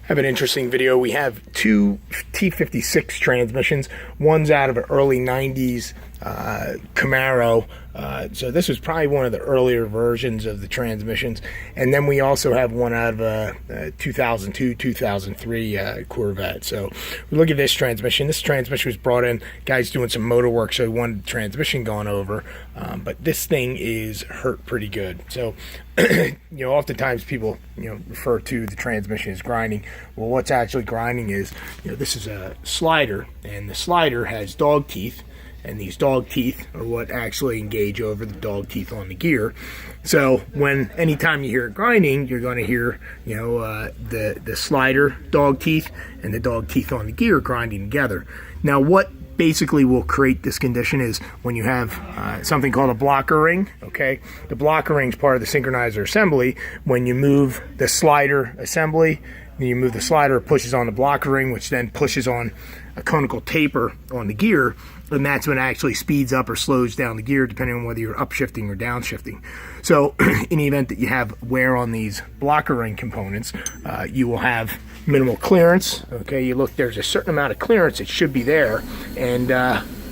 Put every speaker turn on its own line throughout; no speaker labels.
Have an interesting video. We have two T56 transmissions. One's out of an early 90s Camaro. So this was probably one of the earlier versions of the transmissions. And then we also have one out of a 2002, 2003 Corvette. So we look at this transmission. This transmission was brought in. Guy's doing some motor work, so he wanted the transmission gone over. But this thing is hurt pretty good. So, oftentimes people, refer to the transmission as grinding. Well, what's actually grinding is, this is a slider, and the slider has dog teeth. And these dog teeth are what actually engage over the dog teeth on the gear. So anytime you hear it grinding, you're going to hear, the slider dog teeth and the dog teeth on the gear grinding together. Now, what basically will create this condition is when you have something called a blocker ring. Okay, the blocker ring is part of the synchronizer assembly. When you move the slider assembly, then you move the slider, it pushes on the blocker ring, which then pushes on a conical taper on the gear, and that's when it actually speeds up or slows down the gear, depending on whether you're upshifting or downshifting. So in the event that you have wear on these blocker ring components, you will have minimal clearance. Okay, you look, there's a certain amount of clearance, it should be there, and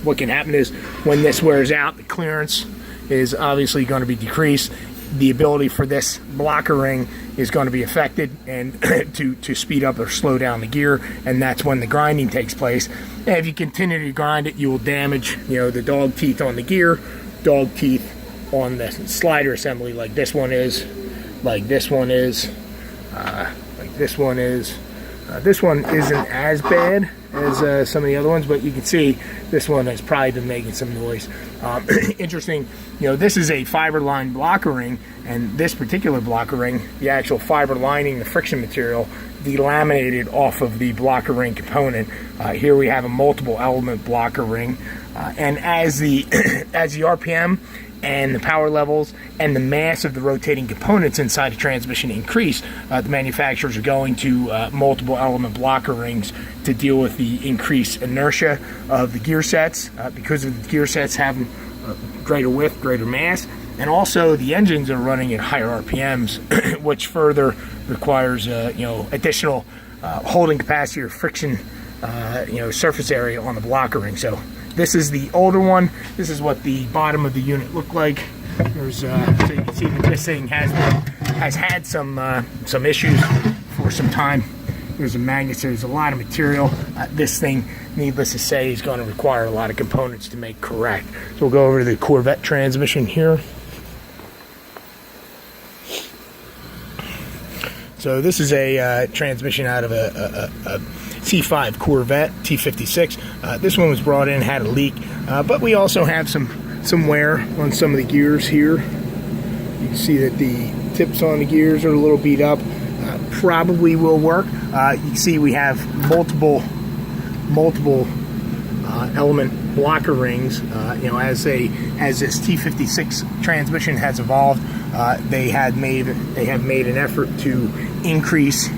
what can happen is when this wears out, the clearance is obviously going to be decreased. The ability for this blocker ring is going to be affected, and to speed up or slow down the gear, and that's when the grinding takes place. And if you continue to grind it, you will damage, the dog teeth on the gear, dog teeth on the slider assembly, like this one is, like this one is, like this one is. This one isn't as bad as some of the other ones, but you can see this one has probably been making some noise. Interesting, this is a fiber line blocker ring, and this particular blocker ring, the actual fiber lining, the friction material, delaminated off of the blocker ring component. Here we have a multiple element blocker ring, and as the as the RPM and the power levels and the mass of the rotating components inside the transmission increase, the manufacturers are going to multiple element blocker rings to deal with the increased inertia of the gear sets, because of the gear sets having greater width, greater mass, and also the engines are running at higher RPMs, which further requires additional holding capacity or friction surface area on the blocker ring. So this is the older one. This is what the bottom of the unit looked like. There's so you can see that this thing has had some issues for some time. There's a magnet, so there's a lot of material. This thing, needless to say, is going to require a lot of components to make correct. So we'll go over to the Corvette transmission here. So this is a transmission out of a C5 Corvette T56. This one was brought in, had a leak, but we also have some wear on some of the gears here. You can see that the tips on the gears are a little beat up. Probably will work. You can see we have multiple element blocker rings. As this T56 transmission has evolved, they have made an effort to increase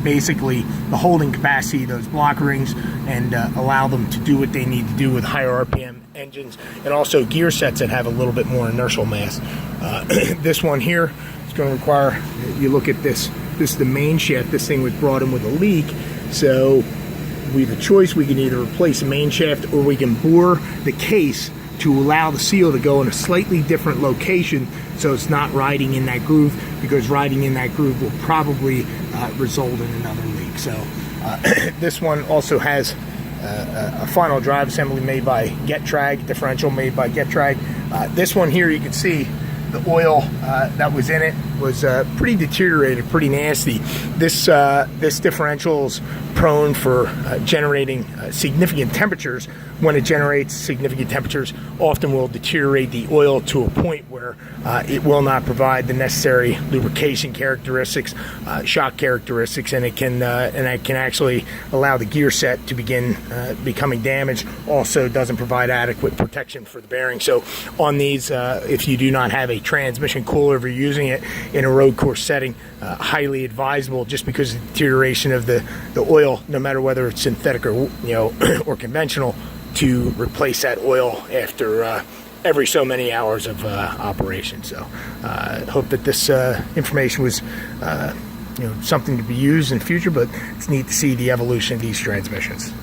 basically the holding capacity of those blocker rings and allow them to do what they need to do with higher RPM engines, and also gear sets that have a little bit more inertial mass. This one here is going to require, you look at this is the main shaft. This thing was brought in with a leak, so we have a choice. We can either replace the main shaft, or we can bore the case to allow the seal to go in a slightly different location so it's not riding in that groove, because riding in that groove will probably result in another leak. So this one also has a final drive assembly made by Getrag, differential made by Getrag. This one here, you can see the oil that was in it was pretty deteriorated, pretty nasty. This differential is prone for generating significant temperatures. When it generates significant temperatures, often will deteriorate the oil to a point where it will not provide the necessary lubrication characteristics, shock characteristics, and it can actually allow the gear set to begin becoming damaged. Also doesn't provide adequate protection for the bearing. So on these, if you do not have a transmission cooler, if you're using it in a road course setting, highly advisable, just because of the deterioration of the oil, no matter whether it's synthetic or or conventional, to replace that oil after every so many hours of operation. So hope that this information was something to be used in the future, but it's neat to see the evolution of these transmissions.